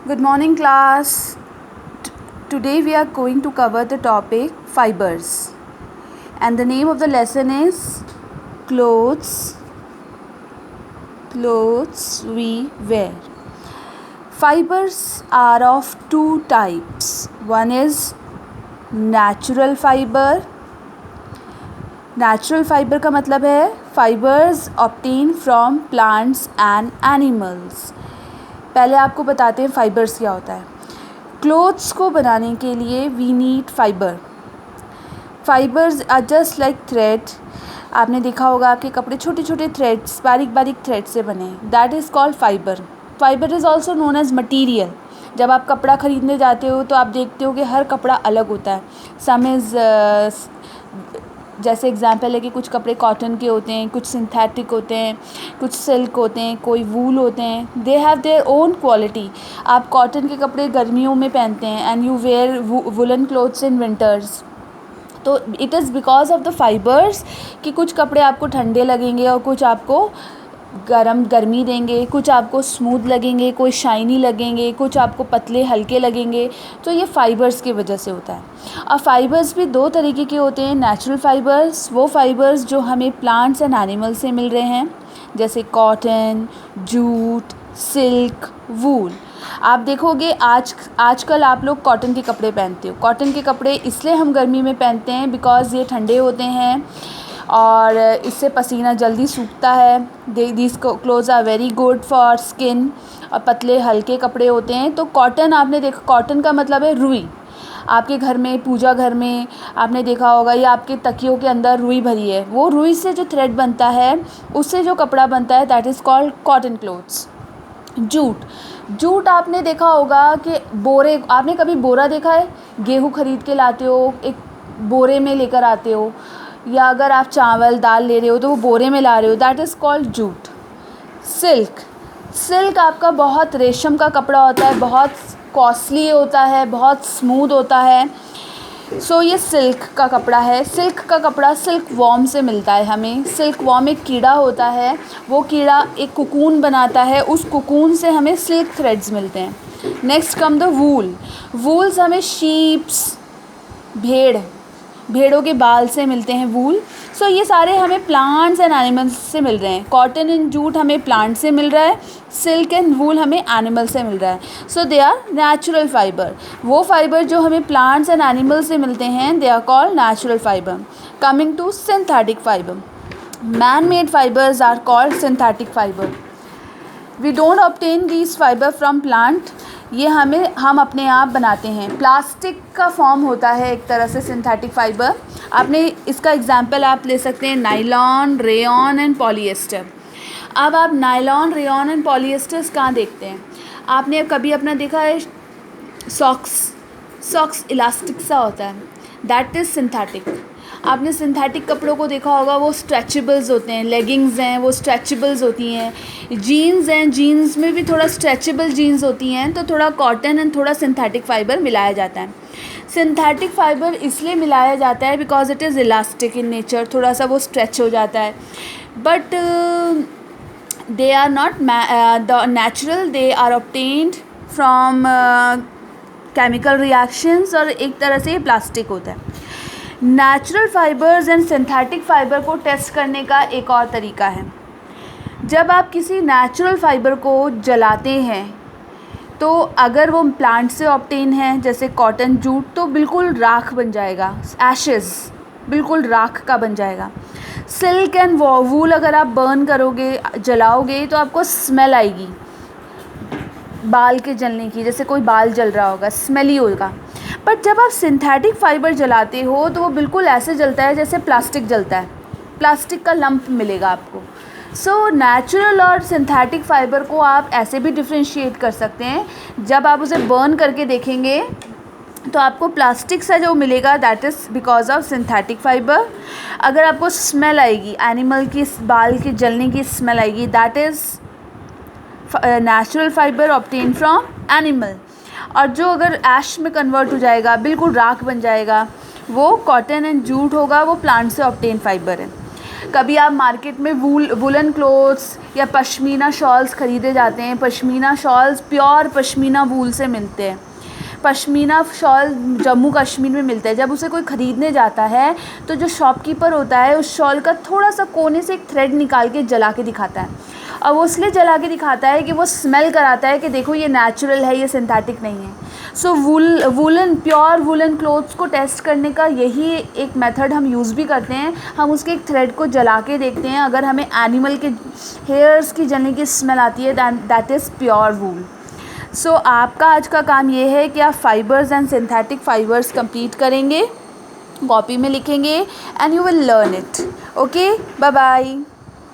Good morning, class. Today we are going to cover the topic fibers, and the name of the lesson is clothes we wear. Fibers are of two types. One is natural fiber. Natural fiber का मतलब है fibers obtained from plants and animals. पहले आपको बताते हैं fibres क्या होता है. क्लोथ्स को बनाने के लिए we need fiber. Fibers are just like thread. आपने देखा होगा आपके कपड़े छोटे छोटे थ्रेड्स, बारीक बारीक थ्रेड से बने हैं. That is called fiber. Fiber is also known as material. जब आप कपड़ा ख़रीदने जाते हो तो आप देखते हो कि हर कपड़ा अलग होता है. सम इज़ जैसे एग्जांपल है कि कुछ कपड़े कॉटन के होते हैं, कुछ सिंथेटिक होते हैं, कुछ सिल्क होते हैं, कोई वूल होते हैं. They have their own quality. आप कॉटन के कपड़े गर्मियों में पहनते हैं and you wear woollen clothes in winters. तो it is because of the fibres कि कुछ कपड़े आपको ठंडे लगेंगे और कुछ आपको गर्मी देंगे, कुछ आपको स्मूथ लगेंगे, कोई शाइनी लगेंगे, कुछ आपको पतले हल्के लगेंगे. तो ये फाइबर्स की वजह से होता है. और फाइबर्स भी दो तरीके के होते हैं. नेचुरल फाइबर्स, वो फाइबर्स जो हमें प्लांट्स एंड एनिमल से मिल रहे हैं, जैसे कॉटन, जूट, सिल्क, वूल. आप देखोगे आजकल आप लोग कॉटन के कपड़े पहनते हो. कॉटन के कपड़े इसलिए हम गर्मी में पहनते हैं बिकॉज़ ये ठंडे होते हैं और इससे पसीना जल्दी सूखता है. These clothes are very good for skin. और पतले हल्के कपड़े होते हैं. तो कॉटन आपने देखा, कॉटन का मतलब है रुई. आपके घर में, पूजा घर में आपने देखा होगा या आपके तकियों के अंदर रुई भरी है. वो रुई से जो थ्रेड बनता है, उससे जो कपड़ा बनता है, that is called cotton clothes. Jute आपने देखा होगा कि बोरे, आपने कभी बोरा देखा है? गेहूँ ख़रीद के लाते हो, एक बोरे में लेकर आते हो, या अगर आप चावल दाल ले रहे हो तो वो बोरे में ला रहे हो. That is called jute. Silk आपका बहुत रेशम का कपड़ा होता है, बहुत कॉस्टली होता है, बहुत स्मूथ होता है. सो ये सिल्क का कपड़ा है. सिल्क का कपड़ा सिल्क वॉर्म से मिलता है हमें. सिल्क वॉर्म एक कीड़ा होता है. वो कीड़ा एक कोकून बनाता है. उस कोकून से हमें सिल्क थ्रेड्स मिलते हैं. Next come the wool. Wools हमें शीप्स, भेड़ों के बाल से मिलते हैं वूल. सो ये सारे हमें प्लांट्स एंड एनिमल्स से मिल रहे हैं. कॉटन एंड जूट हमें प्लांट से मिल रहा है. सिल्क एंड वूल हमें एनिमल से मिल रहा है. So they are natural fiber. वो फाइबर जो हमें प्लांट्स एंड एनिमल से मिलते हैं, they are called natural fiber. Coming to synthetic fiber. Man made fibers are called synthetic fiber. We don't obtain these fiber from plant. ये हम अपने आप बनाते हैं. प्लास्टिक का फॉर्म होता है एक तरह से सिंथेटिक फाइबर. आपने इसका एग्जांपल आप ले सकते हैं नायलॉन, रेयॉन एंड पॉलिएस्टर. अब आप नायलॉन, रेयॉन एंड पॉलिएस्टर्स कहाँ देखते हैं? आपने कभी अपना देखा है सॉक्स इलास्टिक सा होता है, दैट इज़ सिंथेटिक. आपने सिंथेटिक कपड़ों को देखा होगा, वो स्ट्रेचेबल्स होते हैं. लेगिंग्स हैं, वो स्ट्रेचेबल्स होती हैं. जीन्स हैं, जीन्स में भी थोड़ा स्ट्रेचेबल जीन्स होती हैं. तो थोड़ा कॉटन एंड थोड़ा सिंथेटिक फाइबर मिलाया जाता है. सिंथेटिक फाइबर इसलिए मिलाया जाता है because it is elastic in nature. थोड़ा सा वो स्ट्रेच हो जाता है. But they are not the natural. They are obtained from chemical reactions और एक तरह से ये प्लास्टिक होता है. Natural fibers and synthetic fiber को टेस्ट करने का एक और तरीका है. जब आप किसी नेचुरल फाइबर को जलाते हैं तो अगर वो प्लांट से ऑब्टेन है, जैसे कॉटन, जूट, तो बिल्कुल राख बन जाएगा. एशेस बिल्कुल राख का बन जाएगा. सिल्क एंड वूल अगर आप बर्न करोगे, जलाओगे, तो आपको स्मेल आएगी बाल के जलने की. जैसे कोई बाल जल रहा होगा, स्मेली होगा. बट जब आप सिंथेटिक फाइबर जलाते हो तो वो बिल्कुल ऐसे जलता है जैसे प्लास्टिक जलता है. प्लास्टिक का लंप मिलेगा आपको. सो नेचुरल और सिंथेटिक फाइबर को आप ऐसे भी डिफ्रेंशिएट कर सकते हैं. जब आप उसे बर्न करके देखेंगे तो आपको प्लास्टिक सा जो मिलेगा, that is because of synthetic fibre. अगर आपको स्मेल आएगी, एनिमल की बाल के जलने की स्मेल आएगी, that is natural fibre obtain from animal. और जो अगर ऐश में कन्वर्ट हो जाएगा, बिल्कुल राख बन जाएगा, वो कॉटन एंड जूट होगा, वो प्लांट से ऑब्टेन फाइबर है. कभी आप मार्केट में वुलन क्लोथ्स या पश्मीना शॉल्स ख़रीदे जाते हैं। पश्मीना शॉल्स प्योर पश्मीना वूल से मिलते हैं। पश्मीना शॉल जम्मू कश्मीर में मिलता है। जब उसे कोई ख़रीदने जाता है तो जो शॉपकीपर होता है उस शॉल का थोड़ा सा कोने से एक थ्रेड निकाल के जला के दिखाता है, और वो इसलिए जला के दिखाता है कि वो स्मेल कराता है कि देखो ये नेचुरल है, ये सिंथेटिक नहीं है। सो प्योर वुलन क्लोथ्स को टेस्ट करने का यही एक मेथड हम यूज़ भी करते हैं। हम उसके एक थ्रेड को जला के देखते हैं, अगर हमें एनिमल के हेयर्स की जलने की स्मेल आती है that is pure wool. So आपका आज का काम ये है कि आप fibers and synthetic fibers complete करेंगे, कॉपी में लिखेंगे, and you will learn it. Okay, bye bye.